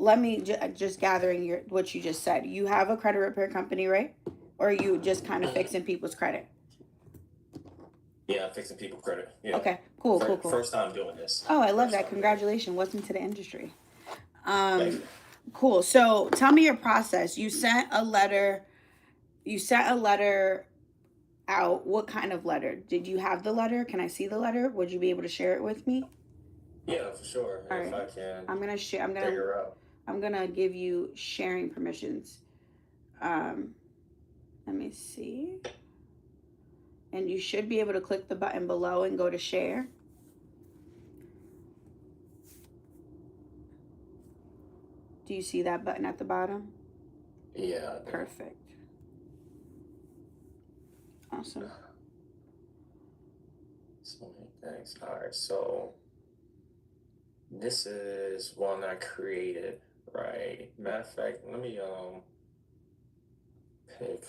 let me just gathering what you just said. You have a credit repair company, right? Or are you just kind of Mhm. fixing people's credit? Yeah, I'm fixing people credit. Yeah. Okay, cool, cool, cool. First time doing this. Oh, I love First that. time doing it. Congratulations. Welcome to the industry. Thank Um, you. cool. So tell me your process. You sent a letter. You sent a letter out. What kind of letter? Did you have the letter? Can I see the letter? Would you be able to share it with me? Yeah, for sure. All If right. I can I'm gonna share. figure out. I'm gonna give you sharing permissions. Um, let me see. And you should be able to click the button below and go to share. Do you see that button at the bottom? Yeah, I do. Perfect. Awesome. So many things. All right. So this is one I created, right? Matter of fact, let me pick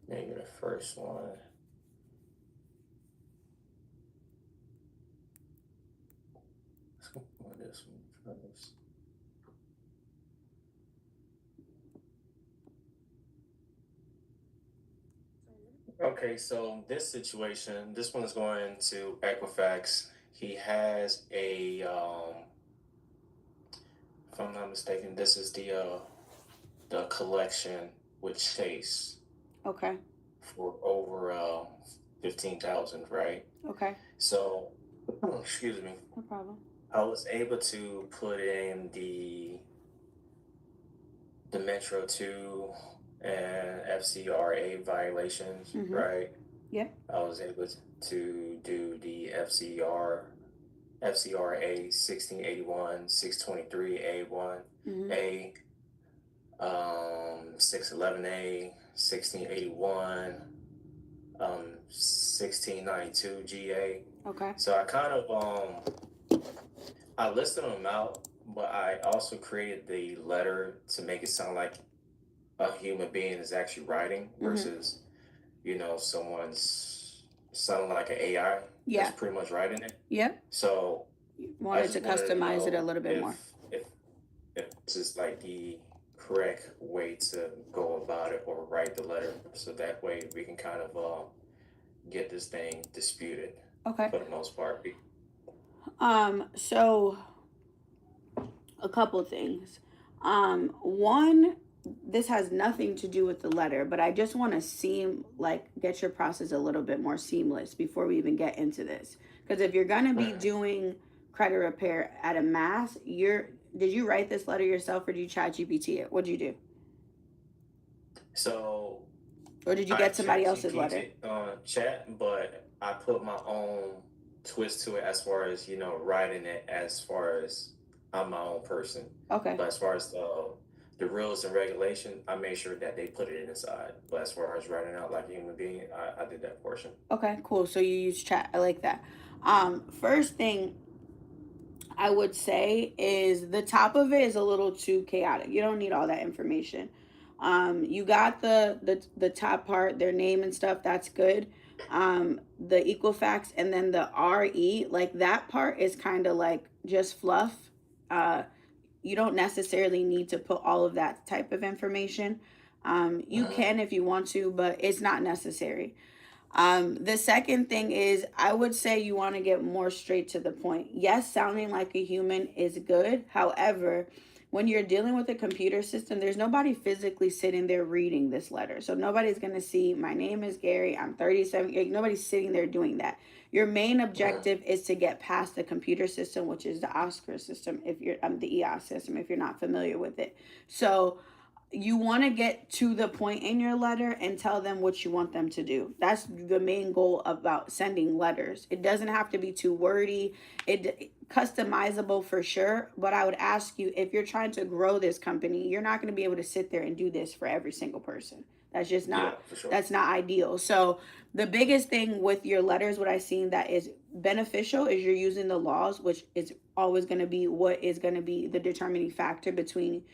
maybe the first one. Let's go for this one first. Okay, so this situation, this one is going to Equifax. He has a, if I'm not mistaken, this is the collection with Chase Okay. for over 15,000, right? Okay. So, excuse me, No problem. I was able to put in the Metro 2 and FCRA violations, Mm-hmm. right? Yep. I was able to do the FCRA 1681, 623 A1, Mm-hmm. A 611A, 1681, 1692 GA. Okay. So I kind of I listed them out, but I also created the letter to make it sound like a human being is actually writing Mm-hmm. versus, someone's sounding like an AI that's Yeah. pretty much writing it. Yep. So I Wanted to just wanted to customize it a know little bit more. if if this is like the correct way to go about it or write the letter, so that way we can kind of get this thing disputed Okay. for the most part. So a couple things. One, this has nothing to do with the letter, but I just want to get your process a little bit more seamless before we even get into this. Because if you're gonna be Mhm. doing credit repair at a mass, did you write this letter yourself or did you chat GPT it? What'd you do? So Or did you I get somebody chat else's letter? GPT chat, but I put my own twist to it as far as writing it as far as I'm my own person. Okay. But as far as the rules and regulation, I made sure that they put it inside. But as far as writing out like a human being, I did that portion. Okay, cool. So you use chat. I like that. First thing I would say is the top of it is a little too chaotic. You don't need all that information. You got the top part, their name and stuff. That's good. The Equifax and then the RE, like that part is kind of like just fluff. Uh, you don't necessarily need to put all of that type of information. You Mhm. can if you want to, but it's not necessary. The second thing is, I would say you want to get more straight to the point. Yes, sounding like a human is good. However, when you're dealing with a computer system, there's nobody physically sitting there reading this letter. So nobody's going to see, my name is Gary, I'm 37. Like, nobody's sitting there doing that. Your main Mhm. objective is to get past the computer system, which is the Oscar system, if you're the EOS system, if you're not familiar with it. So you want to get to the point in your letter and tell them what you want them to do. That's the main goal about sending letters. It doesn't have to be too wordy. It customizable for sure, but I would ask you, if you're trying to grow this company, you're not going to be able to sit there and do this for every single person. That's just Yeah, not for sure. that's not ideal. So the biggest thing with your letters, what I've seen that is beneficial, is you're using the laws, which is always going to be what is going to be the determining factor between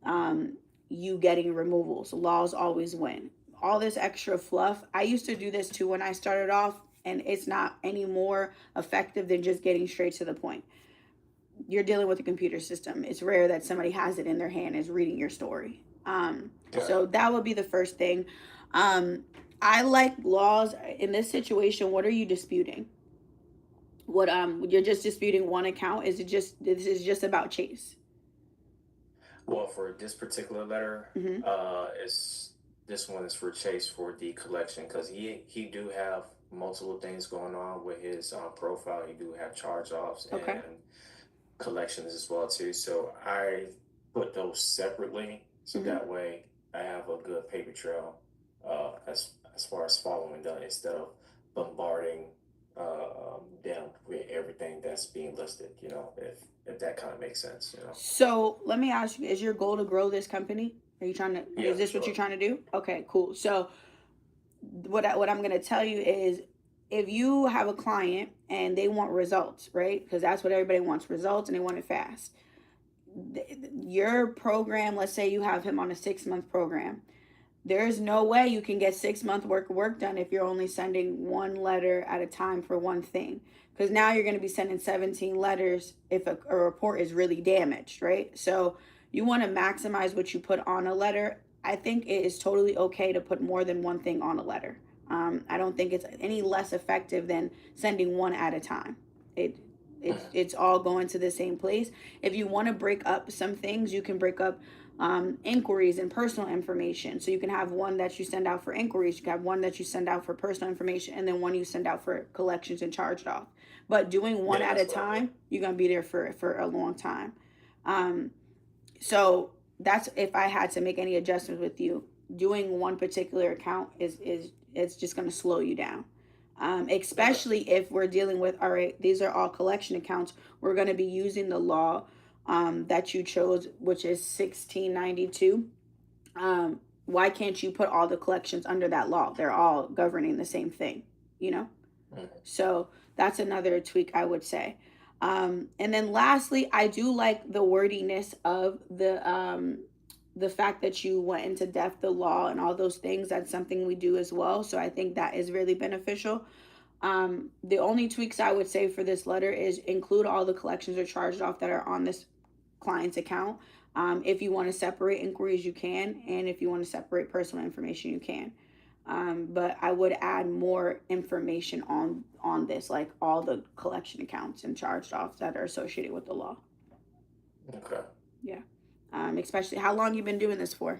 um, you getting removals. Laws always win. All this extra fluff. I used to do this too when I started off, and it's not any more effective than just getting straight to the point. you're dealing with a computer system. It's rare that somebody has it in their hand and is reading your story. Got So that would be the first thing. Um, I like laws in this situation. What are you disputing? What you're just disputing one account? Is it just this is just about Chase? Well, for this particular letter, Mm-hmm. it's this one is for Chase for the collection because he do have multiple things going on with his profile. He do have charge offs Okay. and collections as well too. So I put those separately, so Mm-hmm. that way I have a good paper trail as far as following them instead of bombarding them with everything that's being listed. You know, if that kind of makes sense. You know. So let me ask you: is your goal to grow this company? Are you trying to? Yeah, Is for this what you're sure. trying to do? Okay, cool. So what I'm gonna tell you is, if you have a client and they want results, right? Because that's what everybody wants, results, and they want it fast. Your program, let's say you have him on a 6 month program, there's no way you can get 6 month work done if you're only sending one letter at a time for one thing, because now you're going to be sending 17 letters if a report is really damaged, right? So you want to maximize what you put on a letter. I think it is totally okay to put more than one thing on a letter. I don't think it's any less effective than sending one at a time. it Mhm. it's all going to the same place. If you want to break up some things, you can break up inquiries and personal information. So you can have one that you send out for inquiries, you can have one that you send out for personal information, and then one you send out for collections and charged off. But doing one Yeah, at a that's what I mean. time, you're gonna be there for a long time. Um, so that's if I had to make any adjustments with you. Doing one particular account is it's just gonna slow you down. Okay. Especially if we're dealing with, all right, these are all collection accounts. We're going to be using the law that you chose, which is 1692. Why can't you put all the collections under that law? They're all governing the same thing, you know? Mhm. So that's another tweak I would say. And then lastly, I do like the wordiness of the fact that you went into depth the law and all those things. That's something we do as well. So I think that is really beneficial. The only tweaks I would say for this letter is include all the collections or charged off that are on this client's account. If you want to separate inquiries, you can, and if you want to separate personal information, you can. But I would add more information on this, like all the collection accounts and charged offs that are associated with the law. Okay. Yeah. Especially how long you been doing this for?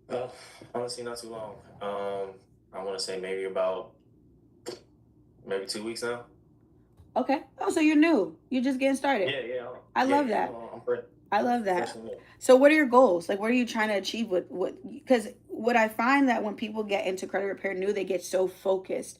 Well, honestly, not too long. I want to say maybe about maybe 2 weeks now. Okay. Oh, so you're new. You're just getting started. Yeah, yeah, I yeah, love yeah. that. I'm I love fresh that. and new. So what are your goals? Like what are you trying to achieve with what, because what I find that when people get into credit repair new, they get so focused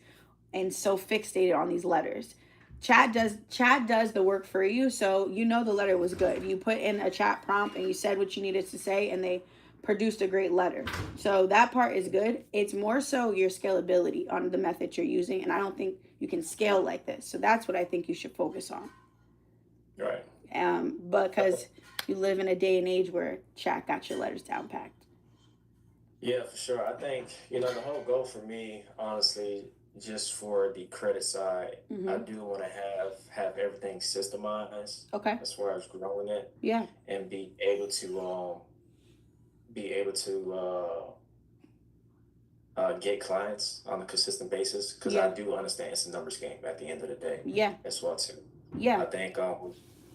and so fixated on these letters. Chat does the work for you, so you know the letter was good. You put in a chat prompt and you said what you needed to say and they produced a great letter. So that part is good. It's more so your scalability on the method you're using, and I don't think you can scale like this. So that's what I think you should focus on. Right. Because you live in a day and age where chat got your letters down packed. Yeah, for sure. I think, the whole goal for me, honestly, just for the credit side, I Mm-hmm. do want to have everything systemized Okay. as far as growing it Yeah. and be able to get clients on a consistent basis because I Yeah. do understand it's a numbers game at the end of the day Yeah. as well too. Yeah. I think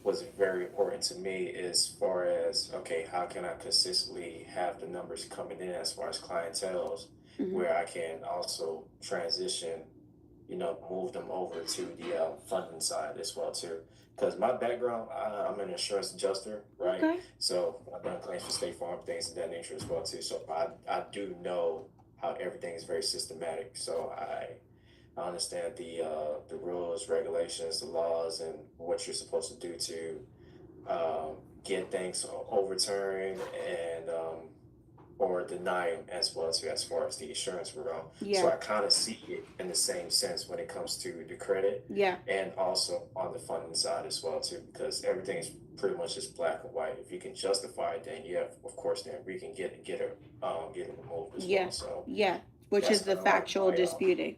what's very important to me as far as okay, how can I consistently have the numbers coming in as far as clientels, Mm-hmm. where I can also transition, move them over to the funding side as well too. Because my background, I'm an insurance adjuster, right? Okay. So I've done claims for State Farm, things of that nature as well too. So I do know how everything is very systematic. So I understand the rules, regulations, the laws, and what you're supposed to do to get things overturned and or deny them as well too, as far as the insurance realm. So Yeah. I kind of see it in the same sense when it comes to the credit Yeah. and also on the funding side as well too, because everything is pretty much just black and white. If you can justify it, then yeah, of course, then we can get it removed as Yeah. well. So Yeah. Which that's is the kind of like factual my disputing.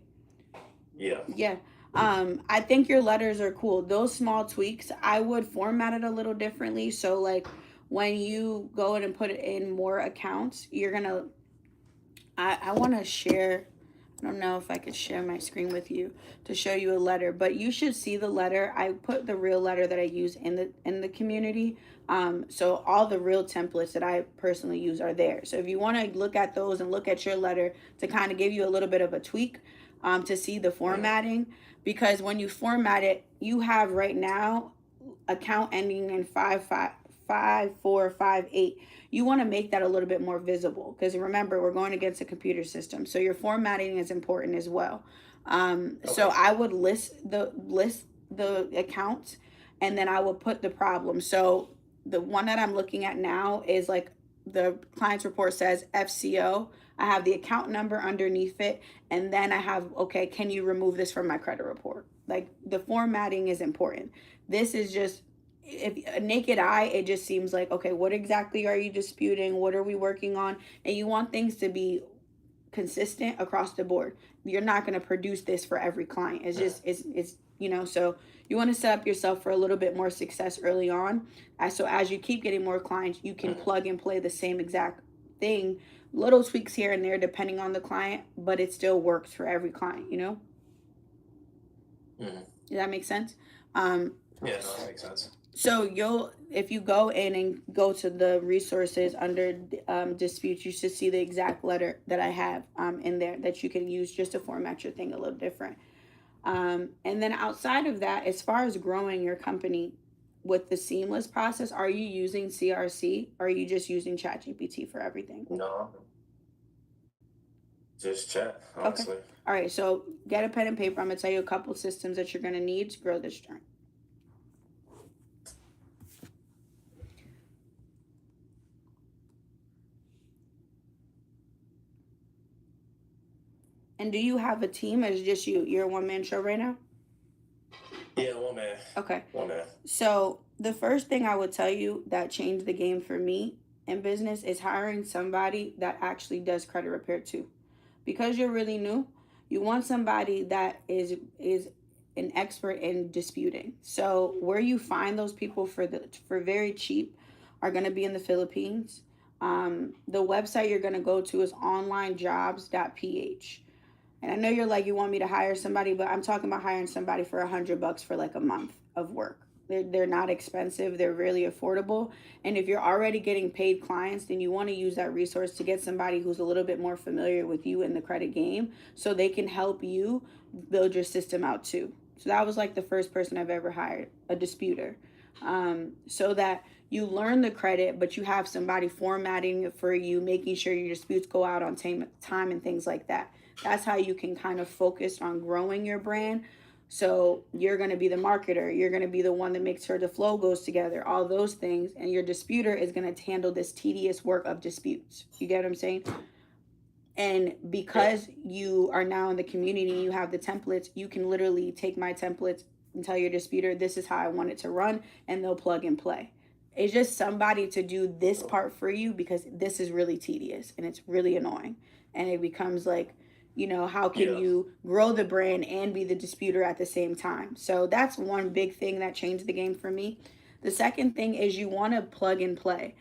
yeah. Yeah. I think your letters are cool. Those small tweaks, I would format it a little differently. So like when you go in and put it in more accounts, you're gonna I want to share. I don't know if I could share my screen with you to show you a letter, but you should see the letter. I put the real letter that I use in the community. So all the real templates that I personally use are there. So if you want to look at those and look at your letter to kind of give you a little bit of a tweak, to see the formatting, because when you format it, you have right now account ending in 55458. You want to make that a little bit more visible because remember we're going against a computer system, so your formatting is important as well. So Okay. I would list the accounts, and then I will put the problem. So the one that I'm looking at now is like the client's report says FCO. I have the account number underneath it, and then I have, okay, can you remove this from my credit report? Like the formatting is important. This is just, if a naked eye, it just seems like, okay, what exactly are you disputing? What are we working on? And you want things to be consistent across the board. You're not going to produce this for every client. It's just, it's, so you want to set up yourself for a little bit more success early on. So as you keep getting more clients, you can plug and play the same exact thing, little tweaks here and there depending on the client, but it still works for every client. Mm-hmm. Does that make sense? Yeah, no, that makes sense. So if you go in and go to the resources under disputes, you should see the exact letter that I have in there that you can use just to format your thing a little different. And then outside of that, as far as growing your company with the seamless process, are you using CRC or are you just using ChatGPT for everything? No, just chat, Okay. honestly. All right. So get a pen and paper. I'm going to tell you a couple systems that you're going to need to grow this joint. And do you have a team or is it just you? You're a one-man show right now? Yeah, one man. Okay. One man. So the first thing I would tell you that changed the game for me in business is hiring somebody that actually does credit repair too. Because you're really new, you want somebody that is an expert in disputing. So where you find those people for very cheap are going to be in the Philippines. The website you're going to go to is onlinejobs.ph. And I know you're like, you want me to hire somebody, but I'm talking about hiring somebody for $100 for like a month of work. They're not expensive. They're really affordable. And if you're already getting paid clients, then you want to use that resource to get somebody who's a little bit more familiar with you in the credit game so they can help you build your system out too. So that was like the first person I've ever hired, a disputer. So that you learn the credit, but you have somebody formatting it for you, making sure your disputes go out on time and things like that. That's how you can kind of focus on growing your brand. So you're going to be the marketer. You're going to be the one that makes sure the flow goes together, all those things. And your disputer is going to handle this tedious work of disputes. You get what I'm saying? And because you are now in the community, you have the templates, you can literally take my templates and tell your disputer, this is how I want it to run, and they'll plug and play. It's just somebody to do this part for you because this is really tedious and it's really annoying. And it becomes like, how can Yeah. you grow the brand and be the disputer at the same time? So that's one big thing that changed the game for me. The second thing is you want to plug and play.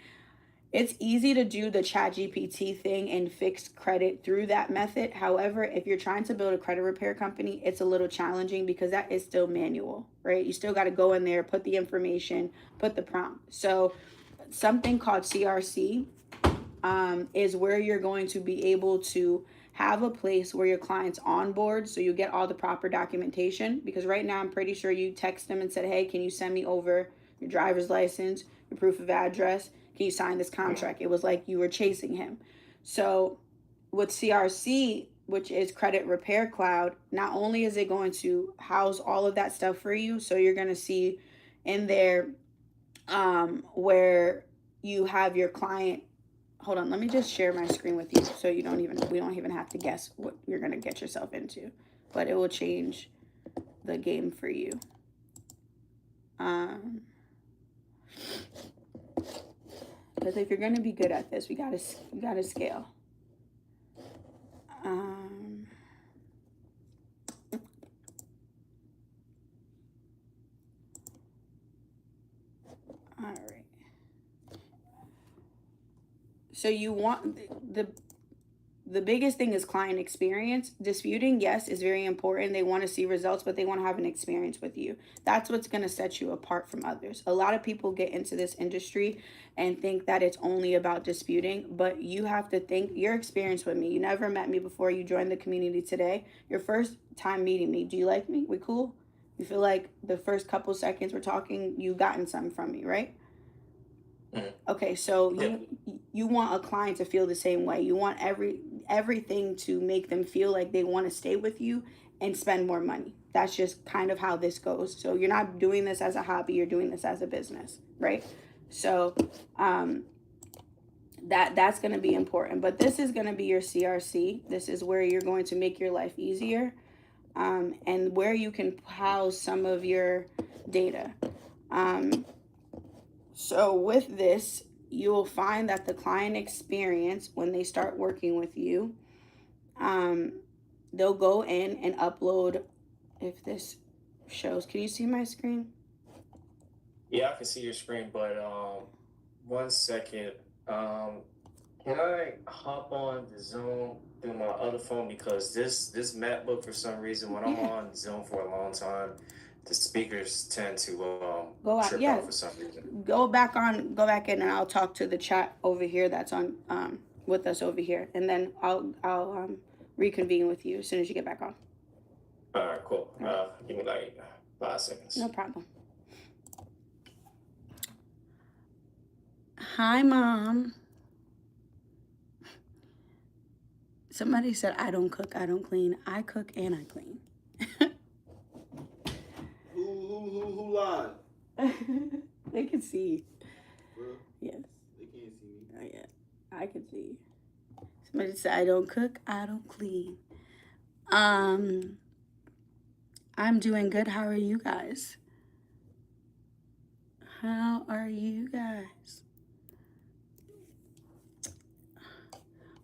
It's easy to do the ChatGPT thing and fix credit through that method. However, if you're trying to build a credit repair company, it's a little challenging because that is still manual, right? You still got to go in there, put the information, put the prompt. So something called CRC is where you're going to be able to have a place where your client's on board so you get all the proper documentation, because right now I'm pretty sure you text them and said, hey, can you send me over your driver's license, your proof of address, can you sign this contract? It was like you were chasing him. So with CRC, which is Credit Repair Cloud, not only is it going to house all of that stuff for you, so you're going to see in there where you have your client. Hold on, let me just share my screen with you so we don't even have to guess what you're going to get yourself into, but it will change the game for you. Because if you're going to be good at this, you gotta scale. So you want the biggest thing is client experience. Disputing, yes, is very important. They want to see results, but they want to have an experience with you. That's what's going to set you apart from others. A lot of people get into this industry and think that it's only about disputing, but you have to think your experience with me. You never met me before. You joined the community today. Your first time meeting me. Do you like me? We cool? You feel like the first couple seconds we're talking, you gotten something from me, right? Mhm. Okay, so Yeah. you want a client to feel the same way. You want everything to make them feel like they want to stay with you and spend more money. That's just kind of how this goes. So you're not doing this as a hobby, you're doing this as a business, right? So um that's going to be important. But this is going to be your CRC. This is where you're going to make your life easier, and where you can house some of your data. Um, So with this, you will find that the client experience, when they start working with you, um, they'll go in and upload. If this shows, can you see my screen? Yeah, I can see your screen, but 1 second. Um, can I hop on the Zoom through my other phone because this MacBook for some reason when I'm Yeah, on Zoom for a long time, the speakers tend to go out. trip Yeah, out for some reason. go back in, and I'll talk to the chat over here that's on with us over here, and then I'll reconvene with you as soon as you get back on. All right, cool. All right, Give me like no 5 seconds. problem. Hi, mom. Somebody said I don't cook, I don't clean. I cook and I clean. Who lied? They can see. Bro, Yes. they can't see me. Oh, yeah. I can see. Somebody said I don't cook, I don't clean. I'm doing good. How are you guys? How are you guys?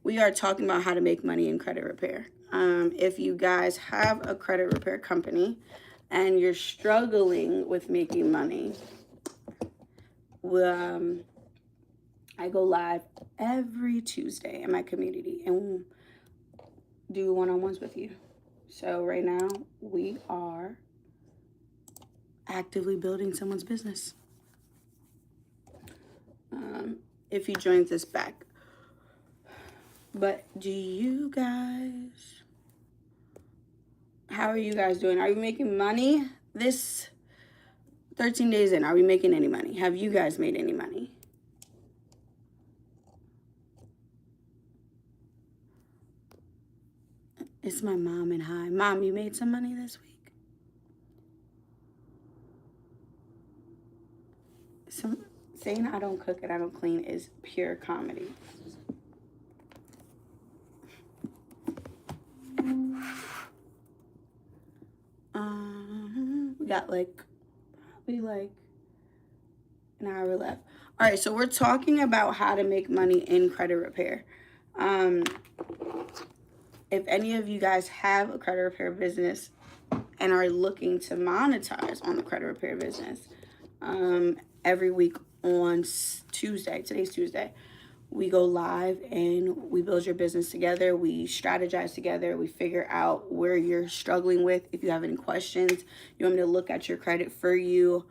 We are talking about how to make money in credit repair. If you guys have a credit repair company and you're struggling with making money, I go live every Tuesday in my community and do one-on-ones with you. So right now we are actively building someone's business. If you joined this back. But do you guys, how are you guys doing? Are you making money this 13 days in? Are we making any money? Have you guys made any money? It's my mom and hi. Mom, you made some money this week? Saying I don't cook and I don't clean is pure comedy. We got probably an hour left. All right, so we're talking about how to make money in credit repair. If any of you guys have a credit repair business and are looking to monetize on the credit repair business, every week on Tuesday, today's Tuesday, we go live and we build your business together. We strategize together. We figure out where you're struggling with. If you have any questions, you want me to look at your credit for you.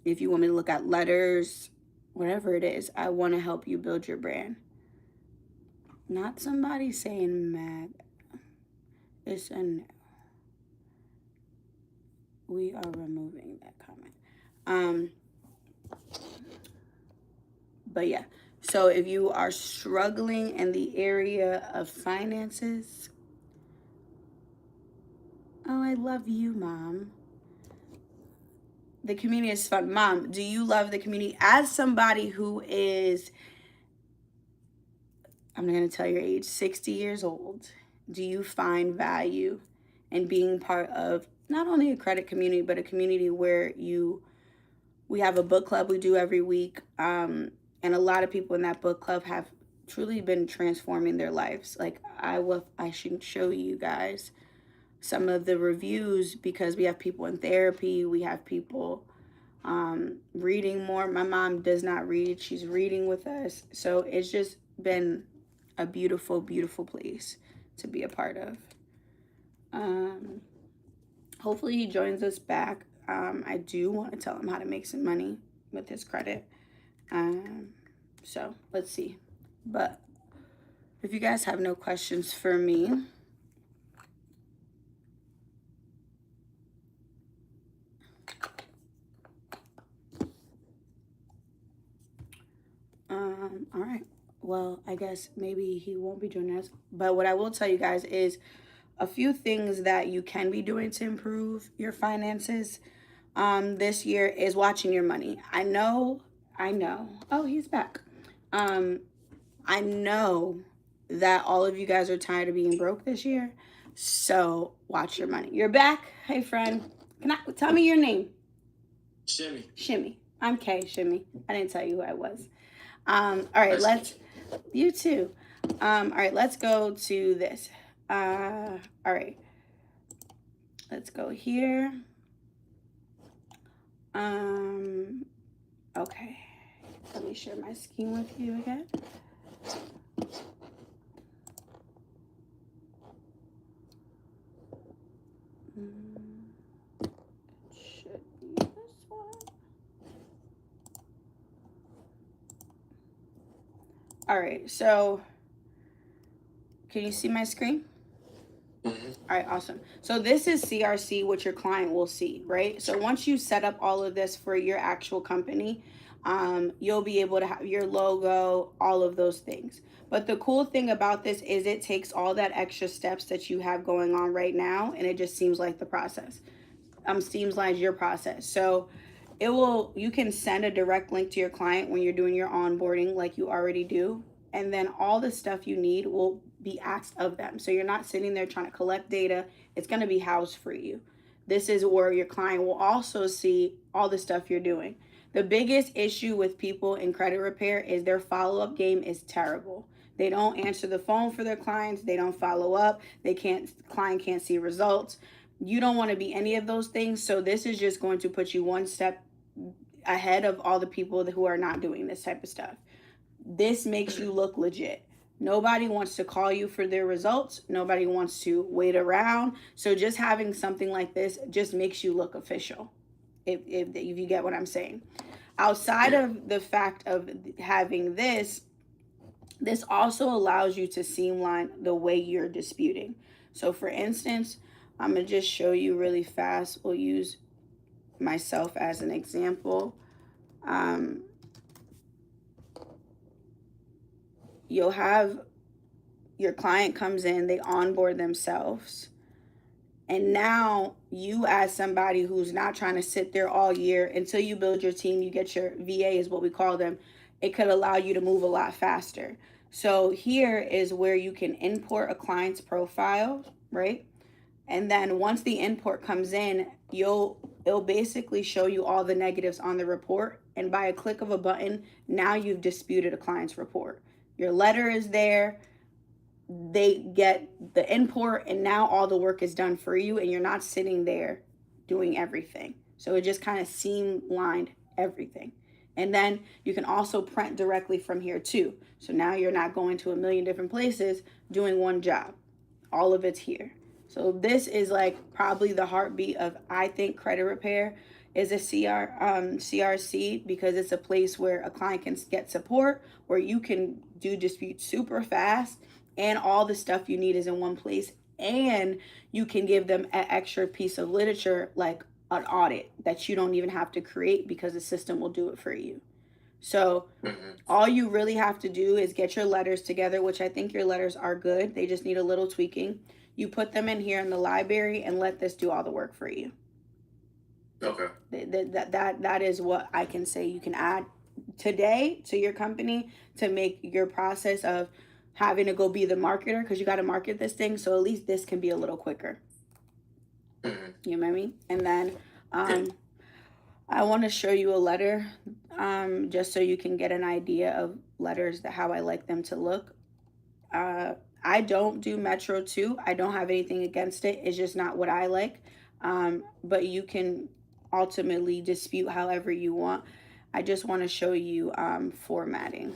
If you want me to look at letters, whatever it is, I want to help you build your brand. Not somebody saying Mag. It's a no. We are removing that comment. But yeah. So if you are struggling in the area of finances, oh, I love you, Mom. The community is fun. Mom, do you love the community? As somebody who is, I'm not going to tell your age, 60 years old, do you find value in being part of not only a credit community, but a community where we have a book club we do every week, and a lot of people in that book club have truly been transforming their lives. Like I should show you guys some of the reviews because we have people in therapy, we have people reading more. My mom does not read. She's reading with us. So it's just been a beautiful, beautiful place to be a part of. Hopefully he joins us back. I do want to tell him how to make some money with his credit. So let's see. But if you guys have no questions for me, all right. Well, I guess maybe he won't be joining us. But what I will tell you guys is a few things that you can be doing to improve your finances this year is watching your money. I know. Oh, he's back. I know that all of you guys are tired of being broke this year. So watch your money. You're back. Hey, friend. Tell me your name? Shimmy. Shimmy. I'm Kay, Shimmy. I didn't tell you who I was. All right, you too. All right, let's go to this. All right. Let's go here. Okay. Let me share my screen with you again. Should be this one. All right, so can you see my screen? Mm-hmm. All right, awesome. So this is CRC, which your client will see, right? So once you set up all of this for your actual company, you'll be able to have your logo, all of those things. But the cool thing about this is it takes all that extra steps that you have going on right now, and it just seems like the process. Seems like your process. So you can send a direct link to your client when you're doing your onboarding like you already do, and then all the stuff you need will be asked of them. So you're not sitting there trying to collect data. It's going to be housed for you. This is where your client will also see all the stuff you're doing. The biggest issue with people in credit repair is their follow-up game is terrible. They don't answer the phone for their clients. They don't follow up. Client can't see results. You don't want to be any of those things. So this is just going to put you one step ahead of all the people who are not doing this type of stuff. This makes you look legit. Nobody wants to call you for their results. Nobody wants to wait around. So just having something like this just makes you look official, if you get what I'm saying. Outside of the fact of having this also allows you to streamline the way you're disputing. So for instance, I'm going to just show you really fast. We'll use myself as an example. You'll have your client comes in, they onboard themselves. And now you, as somebody who's not trying to sit there all year until you build your team, you get your VA is what we call them. It could allow you to move a lot faster. So here is where you can import a client's profile, right? And then once the import comes in, it'll basically show you all the negatives on the report. And by a click of a button, now you've disputed a client's report. Your letter is there. They get the import, and now all the work is done for you, and you're not sitting there doing everything. So it just kind of streamlined everything. And then you can also print directly from here too. So now you're not going to a million different places doing one job. All of it's here. So this is like probably the heartbeat of, I think, credit repair is a CRC, because it's a place where a client can get support, where you can do disputes super fast, and all the stuff you need is in one place, and you can give them an extra piece of literature like an audit that you don't even have to create, because the system will do it for you. So all you really have to do is get your letters together, which I think your letters are good. They just need a little tweaking. You put them in here in the library and let this do all the work for you. Okay. That is what I can say you can add today to your company to make your process of having to go be the marketer, because you got to market this thing. So at least this can be a little quicker. You know what I mean? And then I want to show you a letter just so you can get an idea of letters, how I like them to look. I don't do Metro 2. I don't have anything against it. It's just not what I like. But you can ultimately dispute however you want. I just want to show you formatting.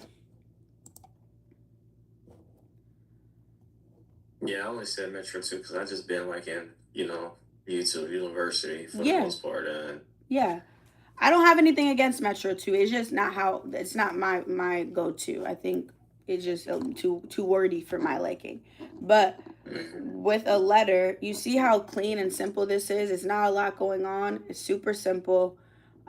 Yeah, I only said Metro 2 because I just been like in, YouTube University for the Yeah, most part. And yeah. I don't have anything against Metro 2. It's just not how, it's not my go-to. I think it's just too wordy for my liking. But mhm. with a letter, you see how clean and simple this is. It's not a lot going on. It's super simple.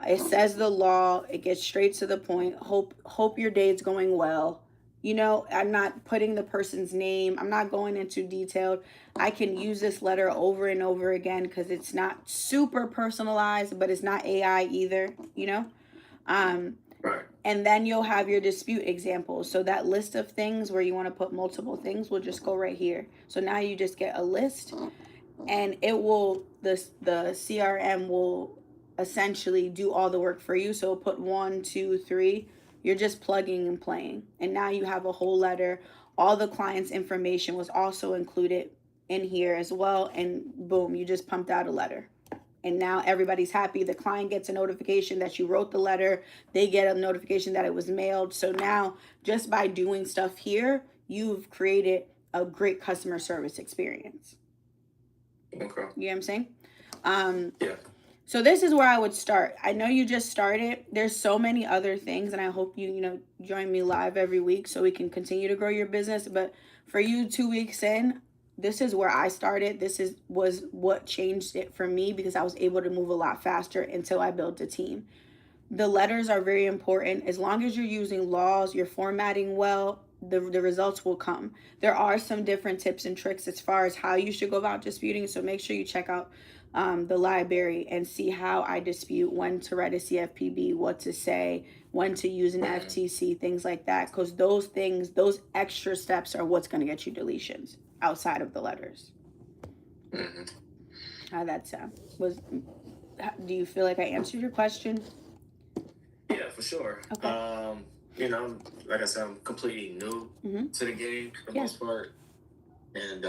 It says the law. It gets straight to the point. Hope your day's going well. I'm not putting the person's name. I'm not going into detail. I can use this letter over and over again because it's not super personalized, but it's not AI either. Um, Right. and then you'll have your dispute examples. So that list of things where you want to put multiple things will just go right here. So now you just get a list, and the CRM will essentially do all the work for you. So put 1, 2, 3. You're just plugging and playing, and now you have a whole letter. All the client's information was also included in here as well, and boom, you just pumped out a letter. And now everybody's happy. The client gets a notification that you wrote the letter. They get a notification that it was mailed. So now, just by doing stuff here, you've created a great customer service experience. Okay. You know what I'm saying? Um, Yeah. so this is where I would start. I know you just started. There's so many other things, and I hope you join me live every week so we can continue to grow your business. But for you, 2 weeks in, this is where I started. Was what changed it for me because I was able to move a lot faster until I built a team. The letters are very important. As long as you're using laws, you're formatting well, the results will come. There are some different tips and tricks as far as how you should go about disputing. So make sure you check out the library and see how I dispute, when to write a CFPB, what to say, when to use an FTC, things like that. Because those extra steps are what's going to get you deletions outside of the letters. Hmm. How that sound? Do you feel like I answered your question? Yeah, for sure. Okay. Like I said, I'm completely new Mm-hmm. to the game for the Yeah. most part. And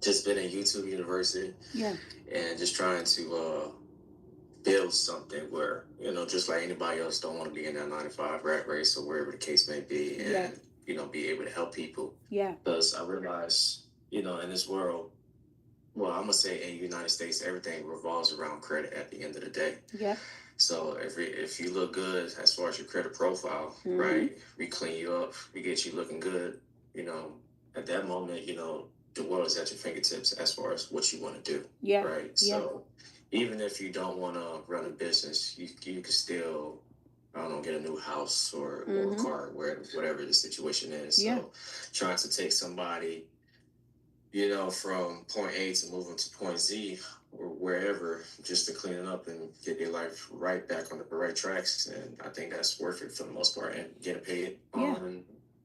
just been in YouTube University Yeah. and just trying to build something where, just like anybody else don't want to be in that 9 to 5 rat race or wherever the case may be, and, Yeah. be able to help people. Yeah. Because I realize, in this world, well, I'm gonna say in the United States, everything revolves around credit at the end of the day. Yeah. So if you look good as far as your credit profile, Mm-hmm. right, we clean you up, we get you looking good, at that moment, the world is at your fingertips as far as what you want to do, Yeah. right? Yeah. So even if you don't want to run a business, you can still, I don't know, get a new house or a Mm-hmm. car, whatever the situation is. Yeah. So trying to take somebody, from point A to moving to point Z or wherever, just to clean it up and get their life right back on the right tracks. And I think that's worth it for the most part, and getting paid Yeah.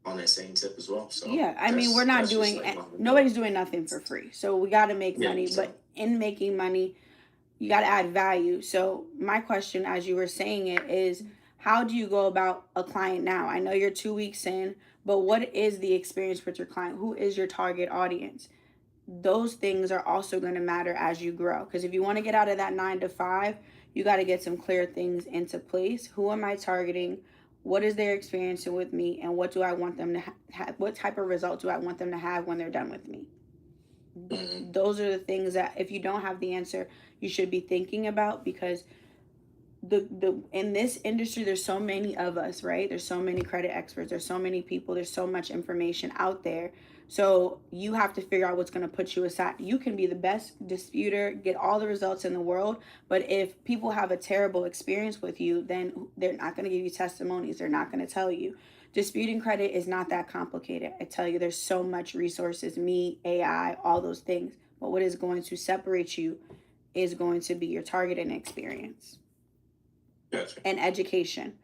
on that same tip as well. So Yeah. I mean, we're not that's just doing, like nobody's doing nothing for free. So we got to make yeah. money, So but in making money, you got to add value. So my question, as you were saying it, is how do you go about a client now? I know you're 2 weeks in, but what is the experience with your client? Who is your target audience? Those things are also going to matter as you grow. Because if you want to get out of that 9 to 5, you got to get some clear things into place. Who am I targeting? What is their experience with me? And what do I want them to have? What type of result do I want them to have when they're done with me? mhm. Those are the things that if you don't have the answer, you should be thinking about, because the in this industry there's so many of us, right? There's so many credit experts, there's so many people, there's so much information out there. So you have to figure out what's going to put you aside. You can be the best disputer, get all the results in the world, but if people have a terrible experience with you, then they're not going to give you testimonies, they're not going to tell you. Disputing credit is not that complicated. I tell you, there's so much resources, me, AI, all those things. But what is going to separate you is going to be your targeting experience. Gotcha. And education.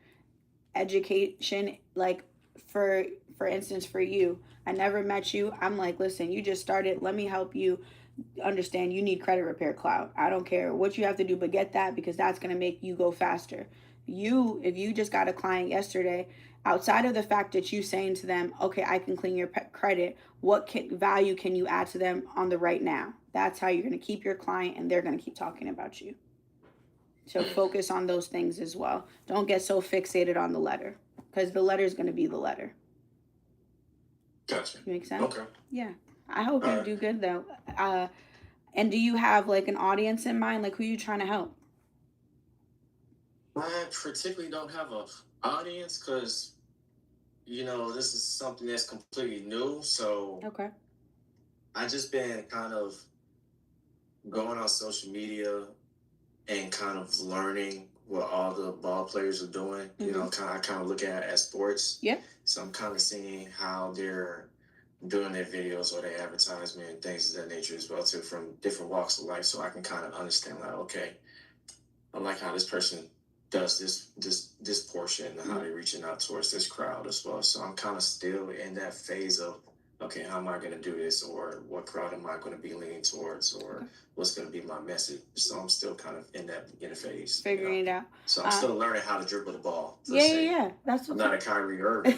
Like for instance, for you, I never met you. I'm like, listen, you just started, let me help you understand you need Credit Repair Cloud. I don't care what you have to do, but get that, because that's going to make you go faster. If you just got a client yesterday, outside of the fact that you saying to them, okay, I can clean your credit, what value can you add to them on the right now? That's how you're going to keep your client, and they're going to keep talking about you. So focus on those things as well. Don't get so fixated on the letter, because the letter is going to be the letter. Gotcha. Make sense? Okay. Yeah. I hope you Alright. do good though. And do you have like an audience in mind? Like, who you trying to help? I particularly don't have a audience because this is something that's completely new. So Okay. I just been kind of going on social media and kind of learning what all the ball players are doing. I kind of look at it as sports. Yep. So I'm kind of seeing how they're doing their videos or their advertisement and things of that nature as well too, from different walks of life. So I can kind of understand, like, okay, I like how this person does this portion and how they're reaching out towards this crowd as well. So I'm kind of still in that phase of, okay, how am I going to do this, or what crowd am I going to be leaning towards, or what's going to be my message? So I'm still kind of in that beginner phase, Figuring it out. So I'm still learning how to dribble the ball. Yeah. That's I'm what's not a Kyrie Irving,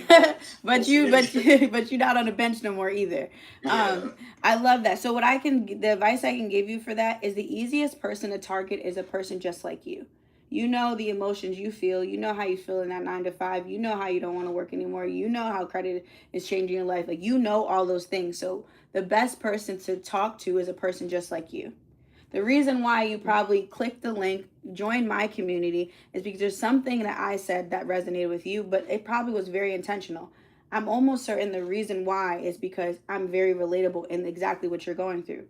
but you're not on the bench no more either. Yeah. I love that. So the advice I can give you for that is the easiest person to target is a person just like you. You know the emotions you feel. You know how you feel in that 9 to 5. You know how you don't want to work anymore. You know how credit is changing your life. Like, you know all those things. So the best person to talk to is a person just like you. The reason why you probably clicked the link, join my community, is because there's something that I said that resonated with you, but it probably was very intentional. I'm almost certain the reason why is because I'm very relatable in exactly what you're going through.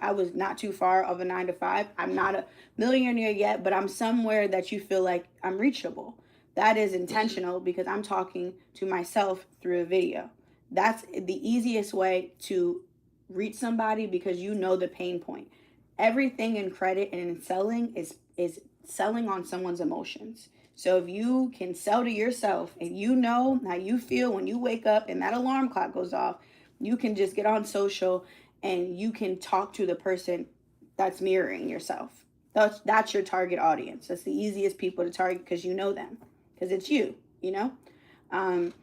I was not too far of a 9 to 5. I'm not a millionaire yet, but I'm somewhere that you feel like I'm reachable. That is intentional because I'm talking to myself through a video. That's the easiest way to reach somebody, because you know the pain point. Everything in credit and in selling is selling on someone's emotions. So if you can sell to yourself and you know how you feel when you wake up and that alarm clock goes off, you can just get on social and you can talk to the person that's mirroring yourself. That's your target audience. That's the easiest people to target because you know them, because it's you, And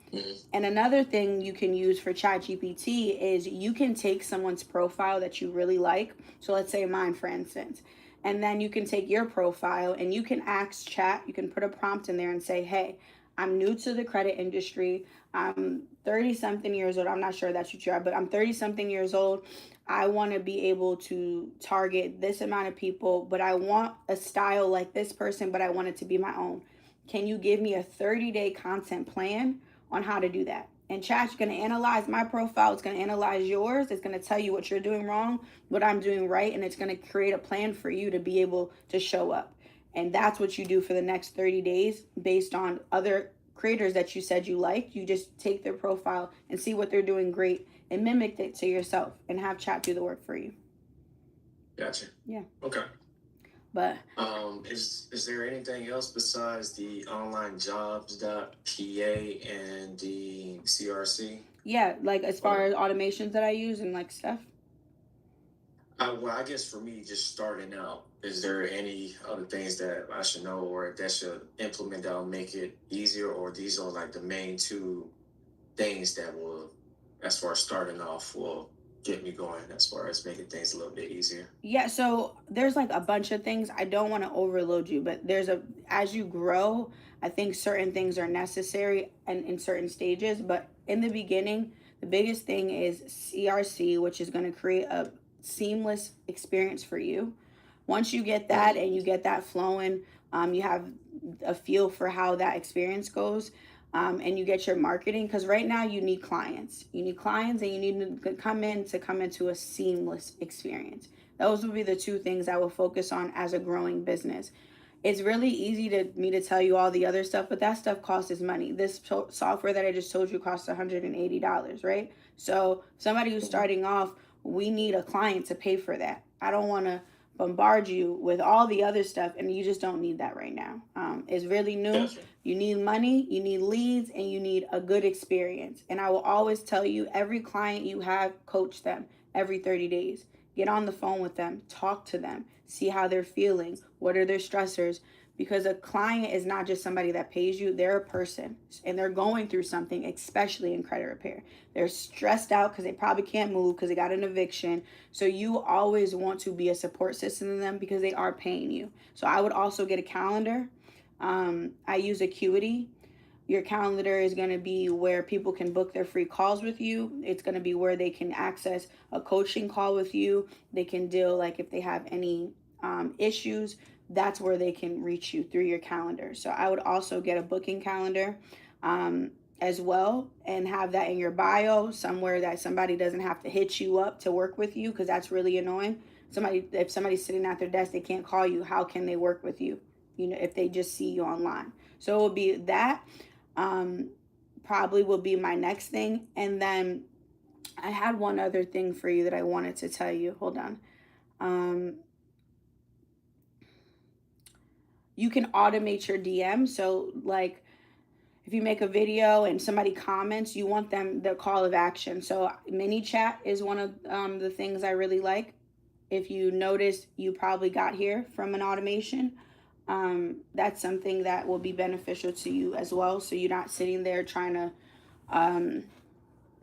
another thing you can use for ChatGPT is you can take someone's profile that you really like. So let's say mine, for instance. And then you can take your profile and you can ask Chat, you can put a prompt in there and say, hey, I'm new to the credit industry. I'm 30-something years old. I'm not sure that's what you are, but I'm 30-something years old. I want to be able to target this amount of people, but I want a style like this person, but I want it to be my own. Can you give me a 30-day content plan on how to do that? And Chat's going to analyze my profile. It's going to analyze yours. It's going to tell you what you're doing wrong, what I'm doing right, and it's going to create a plan for you to be able to show up. And that's what you do for the next 30 days based on other creators that you said you liked. You just take their profile and see what they're doing great and mimic it to yourself and have Chat do the work for you. Gotcha. Yeah. Okay. But is there anything else besides the onlinejobs.pa and the CRC? Yeah, like as far as automations that I use and like stuff. Well, I guess for me, just starting out, is there any other things that I should know or that should implement that will make it easier, or these are like the main two things that will, as far as starting off, will get me going as far as making things a little bit easier? Yeah, so there's like a bunch of things. I don't want to overload you, but as you grow, I think certain things are necessary and in certain stages. But in the beginning, the biggest thing is CRC, which is going to create a seamless experience for you. Once you get that and you get that flowing, you have a feel for how that experience goes. And you get your marketing, because right now you need clients. You need clients and you need to come into a seamless experience. Those would be the two things I will focus on as a growing business. It's really easy to me to tell you all the other stuff, but that stuff costs money. This software that I just told you costs $180, right? So somebody who's starting off, we need a client to pay for that. I don't want to bombard you with all the other stuff, and you just don't need that right now. It's really new. Gotcha. You need money, you need leads, and you need a good experience. And I will always tell you, every client you have, coach them every 30 days. Get on the phone with them, talk to them, see how they're feeling, what are their stressors. because a client is not just somebody that pays you, they're a person and they're going through something, especially in credit repair. They're stressed out because they probably can't move because they got an eviction. So you always want to be a support system to them because they are paying you. So I would also get a calendar. I use Acuity. Your calendar is going to be where people can book their free calls with you. It's going to be where they can access a coaching call with you. They can deal, like, if they have any issues, that's where they can reach you through your calendar. So I would also get a booking calendar as well, and have that in your bio somewhere that somebody doesn't have to hit you up to work with you, because that's really annoying. If somebody's sitting at their desk, they can't call you. How can they work with you? If they just see you online. So it will be that. Probably will be my next thing. And then I had one other thing for you that I wanted to tell you. Hold on. You can automate your DM. So, like, if you make a video and somebody comments, you want them the call of action. So mini chat is one of the things I really like. If you notice, you probably got here from an automation. That's something that will be beneficial to you as well. So you're not sitting there trying to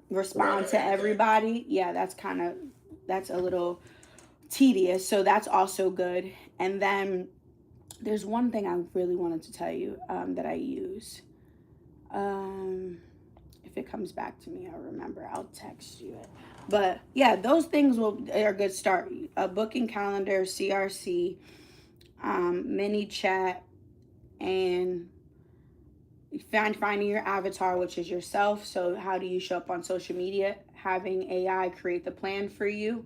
respond to everybody. Yeah, that's a little tedious. So that's also good. And then there's one thing I really wanted to tell you that I use. If it comes back to me, I'll remember. I'll text you it. But yeah, those things are a good start. A booking calendar, CRC, mini chat, and finding your avatar, which is yourself. So how do you show up on social media? Having AI create the plan for you,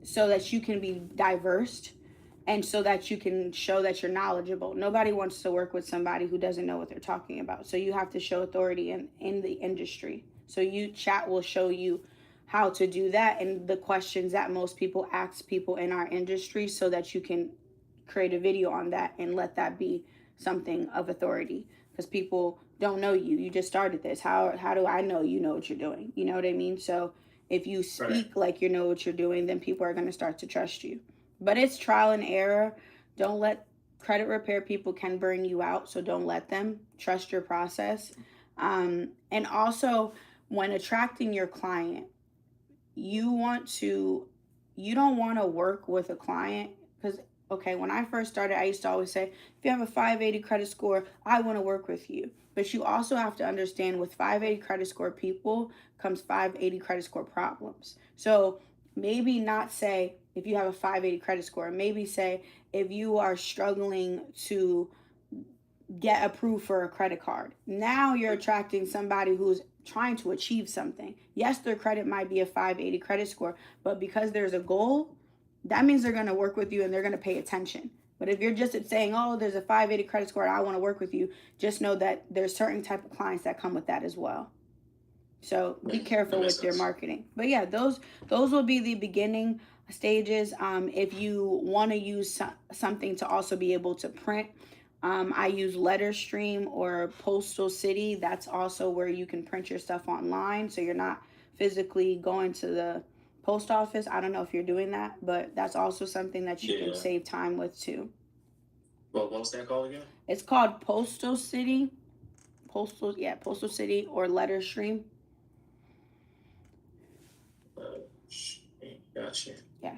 so that you can be diverse and so that you can show that you're knowledgeable. Nobody wants to work with somebody who doesn't know what they're talking about. So you have to show authority in the industry. So chat will show you how to do that and the questions that most people ask people in our industry, so that you can create a video on that and let that be something of authority, because people don't know you. You just started this. How do I know you know what you're doing? You know what I mean? So if you speak like you know what you're doing, then people are going to start to trust you. But it's trial and error. Don't let credit repair people can burn you out. So don't let them. Trust your process. And also, when attracting your client, you don't want to work with a client because, okay, when I first started, I used to always say, if you have a 580 credit score, I want to work with you. But you also have to understand, with 580 credit score people comes 580 credit score problems. So maybe not say if you have a 580 credit score, maybe say if you are struggling to get approved for a credit card. Now you're attracting somebody who's trying to achieve something. Yes, their credit might be a 580 credit score, but because there's a goal, that means they're going to work with you and they're going to pay attention. But if you're just saying, oh, there's a 580 credit score, I want to work with you, just know that there's certain type of clients that come with that as well. So be careful with your marketing. But yeah, those will be the beginning stages. If you want to use something to also be able to print, I use Letterstream or Postal City. That's also where you can print your stuff online, so you're not physically going to the post office. I don't know if you're doing that, but that's also something that you can save time with too. Well, what was that called again? It's called Postal City. Postal City or Letterstream. Gotcha. Yeah,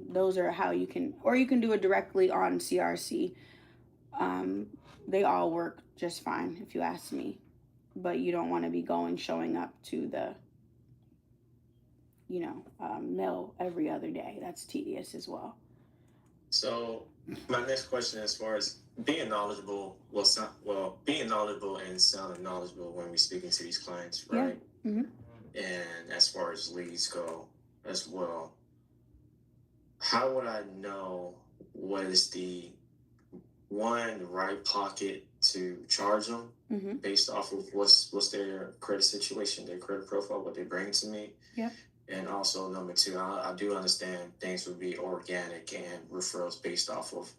those are how you can, or you can do it directly on CRC. They all work just fine if you ask me, but you don't want to be showing up to the, mill every other day. That's tedious as well. So my next question, as far as being knowledgeable, being knowledgeable and sounding knowledgeable when we're speaking to these clients, right? Yeah. Mm-hmm. And as far as leads go as well, how would I know what is the right pocket to charge them based off of what's their credit situation, their credit profile, what they bring to me? Yeah. And also, number two, I do understand things would be organic and referrals based off of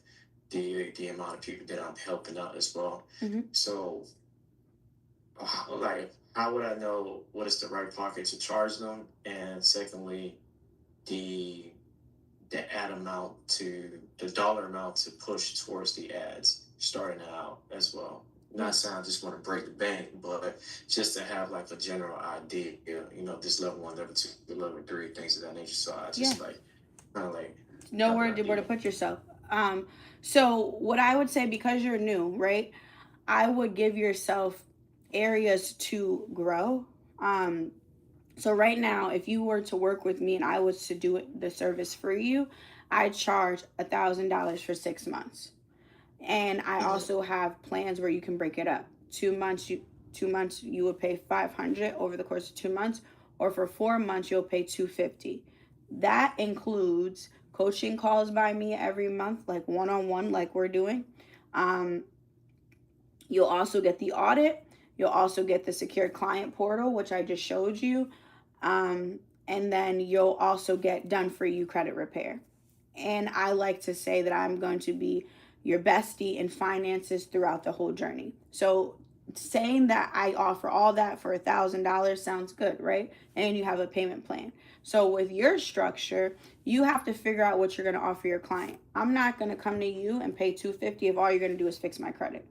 the amount of people that I'm helping out as well. Mm-hmm. So, how would I know what is the right pocket to charge them? And secondly, the the ad amount to the dollar amount to push towards the ads starting out as well. Not saying I just want to break the bank, but just to have like a general idea, this level 1, level 2, level 3, things of that nature. So I just like kind of like know have where an where to idea. put yourself. So what I would say, because you're new, right? I would give yourself areas to grow. So right now, if you were to work with me and I was to do the service for you, I charge $1,000 for 6 months. And I Mhm. also have plans where you can break it up. 2 months you would pay 500 over the course of 2 months, or for 4 months you'll pay 250. That includes coaching calls by me every month, like one-on-one, like we're doing. Um, you'll also get the audit. You'll also get the secure client portal, which I just showed you. And then you'll also get done for you credit repair. And I like to say that I'm going to be your bestie in finances throughout the whole journey. So saying that I offer all that for $1,000 sounds good, right? And you have a payment plan. So with your structure, you have to figure out what you're going to offer your client. I'm not going to come to you and pay $250 if all you're going to do is fix my credit.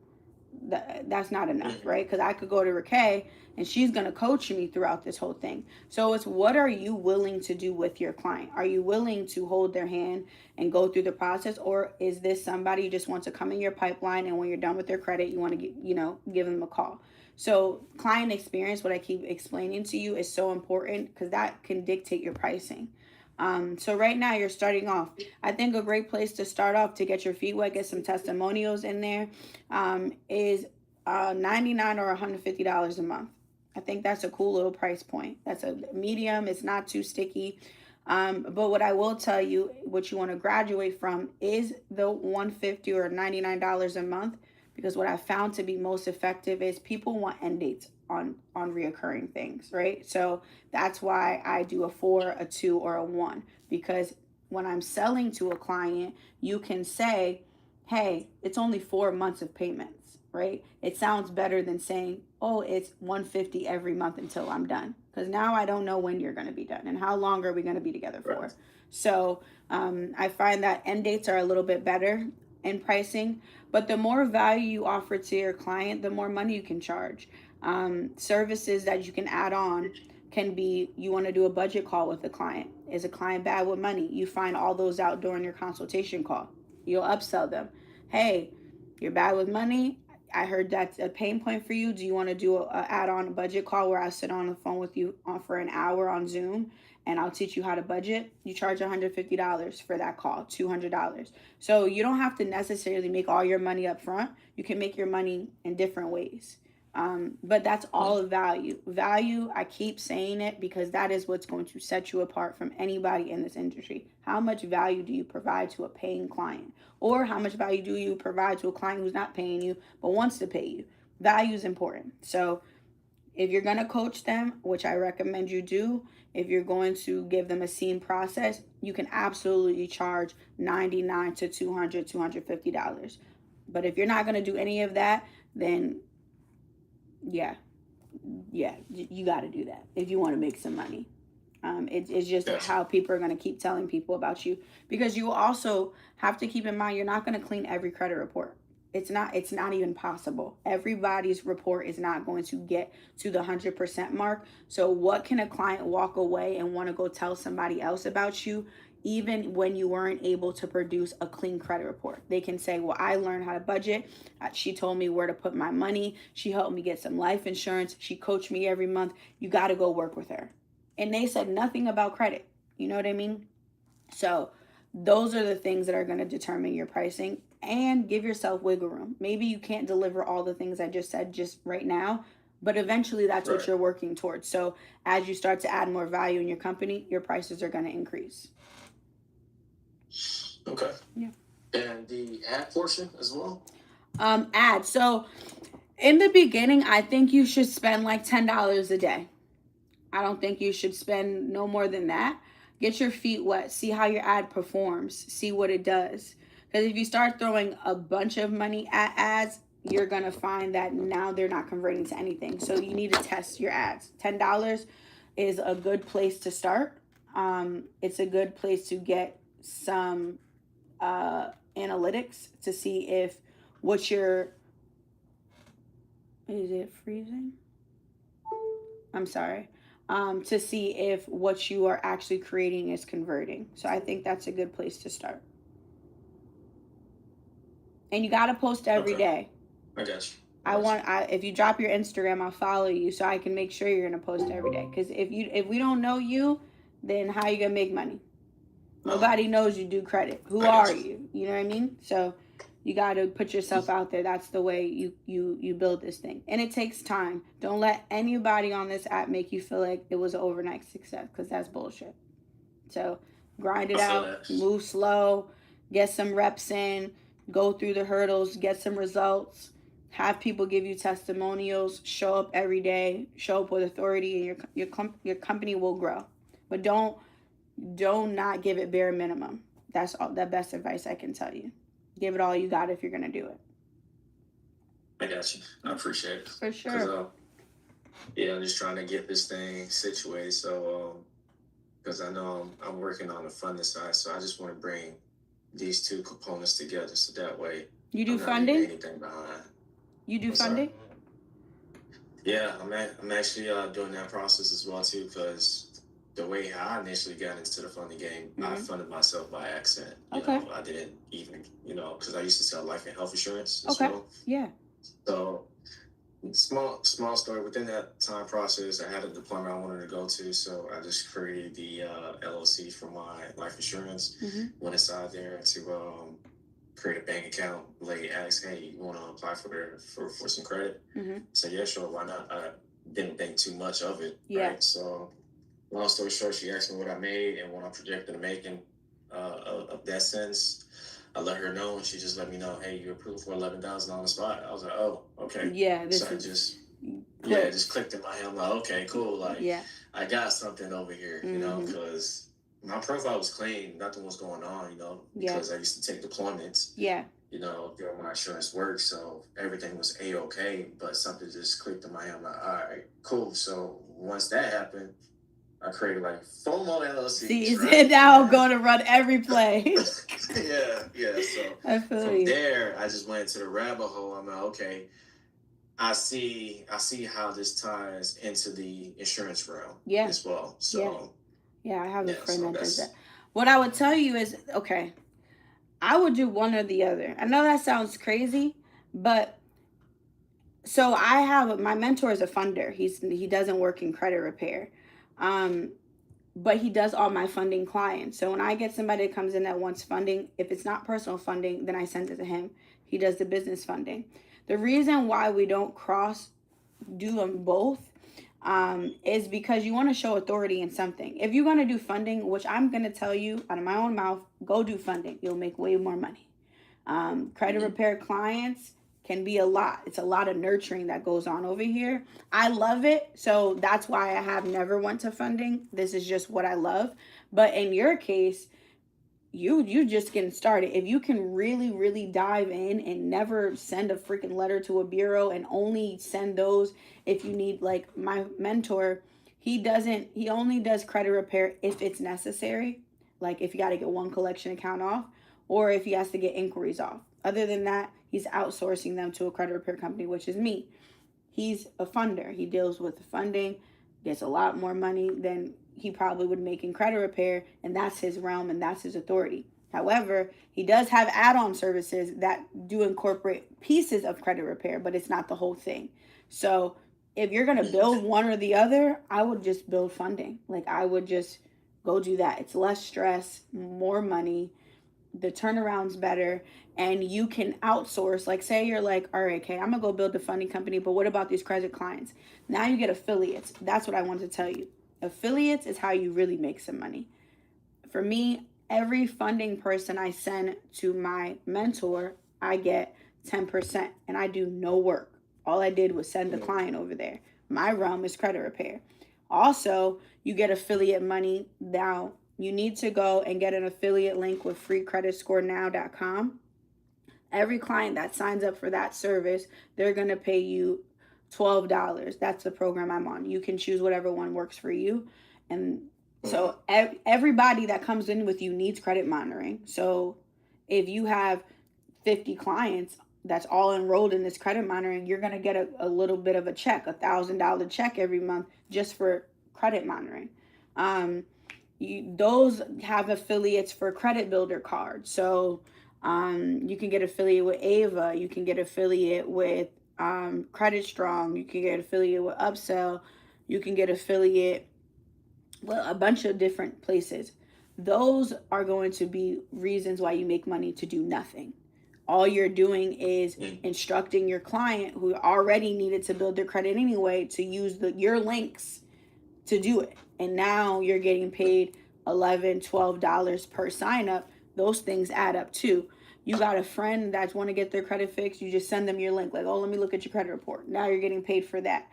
That's not enough, right? Because I could go to Raquel and she's going to coach me throughout this whole thing. So it's, what are you willing to do with your client? Are you willing to hold their hand and go through the process, or is this somebody you just want to come in your pipeline and when you're done with their credit you want to give them a call? So client experience, what I keep explaining to you, is so important because that can dictate your pricing. So right now you're starting off. I think a great place to start off to get your feet wet, get some testimonials in there, is $99 or $150 a month. I think that's a cool little price point. That's a medium. It's not too sticky. But what I will tell you, what you want to graduate from, is the $150 or $99 a month, because what I found to be most effective is people want end dates on reoccurring things, right? So that's why I do a 4, a 2, or a 1, because when I'm selling to a client, you can say, hey, it's only 4 months of payments, right? It sounds better than saying, oh, it's 150 every month until I'm done, because now I don't know when you're going to be done and how long are we going to be together for. Right. So I find that end dates are a little bit better in pricing, but the more value you offer to your client, the more money you can charge. Services that you can add on can be, you want to do a budget call with a client. Is a client bad with money? You find all those out during your consultation call. You'll upsell them. Hey, you're bad with money. I heard that's a pain point for you. Do you want to do a add-on budget call where I sit on the phone with you for an hour on Zoom and I'll teach you how to budget? You charge $150 for that call, $200. So you don't have to necessarily make all your money up front. You can make your money in different ways. But that's all of value. Value, I keep saying it because that is what's going to set you apart from anybody in this industry. How much value do you provide to a paying client? Or how much value do you provide to a client who's not paying you but wants to pay you? Value is important. So if you're going to coach them, which I recommend you do, if you're going to give them a scene process, you can absolutely charge $99 to $200, $250. But if you're not going to do any of that, then yeah, you got to do that if you want to make some money. It's just Yes. how people are going to keep telling people about you, because you also have to keep in mind you're not going to clean every credit report. It's not even possible. Everybody's report is not going to get to the 100% mark. So what can a client walk away and want to go tell somebody else about you, even when you weren't able to produce a clean credit report? They can say, well, I learned how to budget. She told me where to put my money. She helped me get some life insurance. She coached me every month. You got to go work with her. And they said nothing about credit. You know what I mean? So those are the things that are going to determine your pricing, and give yourself wiggle room. Maybe you can't deliver all the things I just said just right now, but eventually that's what Right. you're working towards. So as you start to add more value in your company, your prices are going to increase. Okay. Yeah. And the ad portion as well? Ads. So in the beginning, I think you should spend like $10 a day. I don't think you should spend no more than that. Get your feet wet. See how your ad performs. See what it does. Because if you start throwing a bunch of money at ads, you're going to find that now they're not converting to anything. So you need to test your ads. $10 is a good place to start. It's a good place to get some analytics to see if what you're, is it freezing? I'm sorry. To see if what you are actually creating is converting. So I think that's a good place to start. And you got to post every day. I got you. If you drop your Instagram, I'll follow you so I can make sure you're gonna post every day. Because if we don't know you, then how you gonna make money? Nobody knows you do credit. Who are you? You know what I mean? So you got to put yourself out there. That's the way you build this thing, and it takes time. Don't let anybody on this app make you feel like it was an overnight success, because that's bullshit. So grind it out, move slow, get some reps in, go through the hurdles, get some results. Have people give you testimonials. Show up every day. Show up with authority, and your company will grow. But don't not give it bare minimum. That's all, the best advice I can tell you. Give it all you got if you're gonna do it. I got you. I appreciate it. For sure. Yeah, I'm just trying to get this thing situated. So, because I know I'm working on the funding side, so I just want to bring these two components together, so that way you do I'm not funding. leaving anything behind. You do funding? Yeah, I'm actually doing that process as well too, because the way how I initially got into the funding game, I funded myself by accident. You know, I didn't even, because I used to sell life and health insurance as well. Yeah. So small story. Within that time process, I had a deployment I wanted to go to, so I just created the LLC for my life insurance. Went inside there to create a bank account. Lady asked, "Hey, you want to apply for some credit?" So yeah, sure, why not? I didn't think too much of it. Yeah. Right? So long story short, she asked me what I made and what I projected to making of that sense. I let her know, and she just let me know, "Hey, you're approved for $11,000 on the spot." I was like, "Oh, okay." Yeah, so it just clicked in my head. I'm like, "Okay, cool. Like, I got something over here, because my profile was clean, nothing was going on, because I used to take deployments. During my insurance work, so everything was a-okay. But something just clicked in my head. I'm like, all right, cool. So once that happened, I created like FOMO LLC. See, right? Now I'm going to run every play. yeah. So from there, I just went into the rabbit hole. I'm like, okay, I see how this ties into the insurance realm as well. So I have a friend that does that. What I would tell you is, okay, I would do one or the other. I know that sounds crazy, but so I have my mentor is a funder. He doesn't work in credit repair. But he does all my funding clients. So when I get somebody that comes in that wants funding, if it's not personal funding, then I send it to him. He does the business funding. The reason why we don't do them both is because you want to show authority in something. If you're going to do funding, which I'm going to tell you out of my own mouth, go do funding. You'll make way more money. Credit repair clients can be a lot. It's a lot of nurturing that goes on over here. I love it. So that's why I have never went to funding. This is just what I love. But in your case, you just getting started. If you can really, really dive in and never send a freaking letter to a bureau and only send those if you need, like my mentor, he only does credit repair if it's necessary. Like if you got to get one collection account off or if he has to get inquiries off. Other than that, he's outsourcing them to a credit repair company, which is me. He's a funder. He deals with the funding, gets a lot more money than he probably would make in credit repair, and that's his realm and that's his authority. However, he does have add-on services that do incorporate pieces of credit repair, but it's not the whole thing. So if you're going to build one or the other, I would just build funding. Like I would just go do that. It's less stress, more money. The turnaround's better, and you can outsource. Like say you're like, all right, okay, I'm gonna go build a funding company, but what about these credit clients? Now you get affiliates. That's what I want to tell you. Affiliates is how you really make some money. For me, every funding person I send to my mentor, I get 10%, and I do no work. All I did was send the client over there. My realm is credit repair. Also, you get affiliate money. Now you need to go and get an affiliate link with freecreditscorenow.com. Every client that signs up for that service, they're going to pay you $12. That's the program I'm on. You can choose whatever one works for you. And So everybody that comes in with you needs credit monitoring. So if you have 50 clients that's all enrolled in this credit monitoring, you're going to get a little bit of a check, $1,000 check every month just for credit monitoring. Those have affiliates for credit builder cards. So you can get affiliate with Ava, you can get affiliate with Credit Strong, you can get affiliate with Upsell, you can get affiliate with a bunch of different places. Those are going to be reasons why you make money to do nothing. All you're doing is instructing your client who already needed to build their credit anyway to use your links to do it. And now you're getting paid $11, $12 per sign up. Those things add up too. You got a friend that's want to get their credit fixed, you just send them your link, like, oh, let me look at your credit report. Now you're getting paid for that.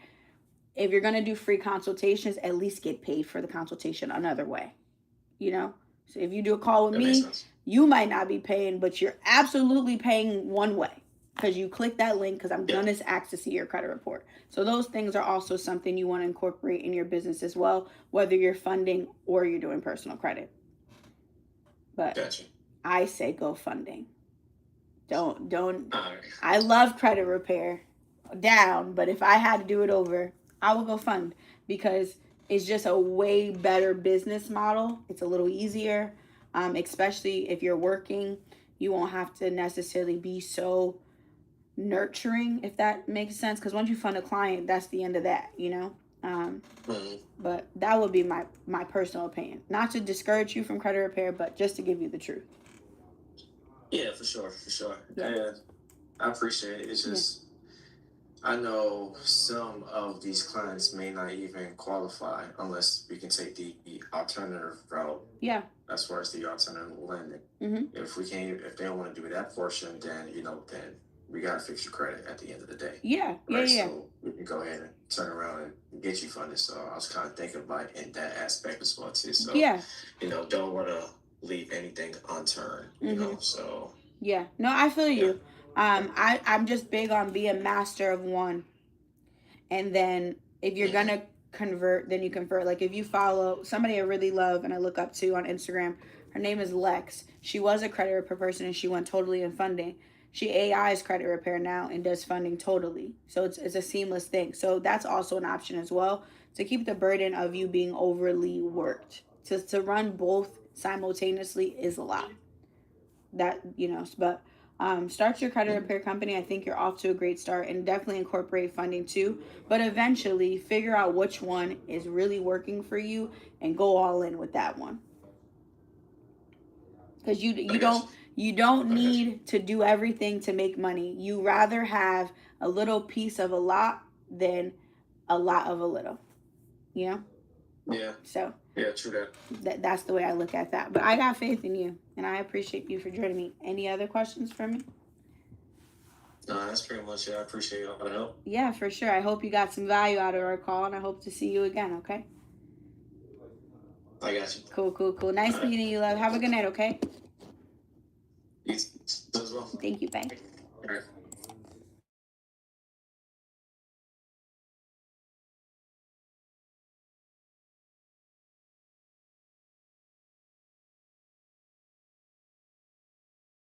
If you're going to do free consultations, at least get paid for the consultation another way. You know? So if you do a call with me, you might not be paying, but you're absolutely paying one way because you click that link because I'm going to ask to see your credit report. So those things are also something you want to incorporate in your business as well, whether you're funding or you're doing personal credit. But Gotcha. I say go funding. Don't. I love credit repair down, but if I had to do it over, I would go fund because it's just a way better business model. It's a little easier, especially if you're working. You won't have to necessarily be so nurturing, if that makes sense. Because once you fund a client, that's the end of that, you know. But that would be my personal opinion. Not to discourage you from credit repair, but just to give you the truth. Yeah, for sure. Yeah. And I appreciate it. It's just, I know some of these clients may not even qualify unless we can take the alternative route. Yeah. As far as the alternative lending. If they don't want to do that portion, then then we gotta fix your credit at the end of the day. Yeah. So we can go ahead and turn around and get you funded. So I was kind of thinking about in that aspect as well too. So don't want to leave anything unturned. So no, I feel you. I'm just big on being master of one, and then if you're gonna convert, then you convert. Like if you follow somebody I really love and I look up to on Instagram, her name is Lex. She was a credit repair person and she went totally in funding. She AIs credit repair now and does funding totally. So it's a seamless thing. So that's also an option as well to keep the burden of you being overly worked. To run both simultaneously is a lot. But start your credit repair company. I think you're off to a great start, and definitely incorporate funding too. But eventually figure out which one is really working for you and go all in with that one. Because you don't need to do everything to make money. You rather have a little piece of a lot than a lot of a little. You know? Yeah. So yeah, true that's the way I look at that. But I got faith in you, and I appreciate you for joining me. Any other questions for me? No, that's pretty much it. I appreciate all the help. Yeah, for sure. I hope you got some value out of our call, and I hope to see you again, okay? I got you. Cool. Nice meeting you, love. Have a good night, okay? You as well. Thank you. Bye. All right.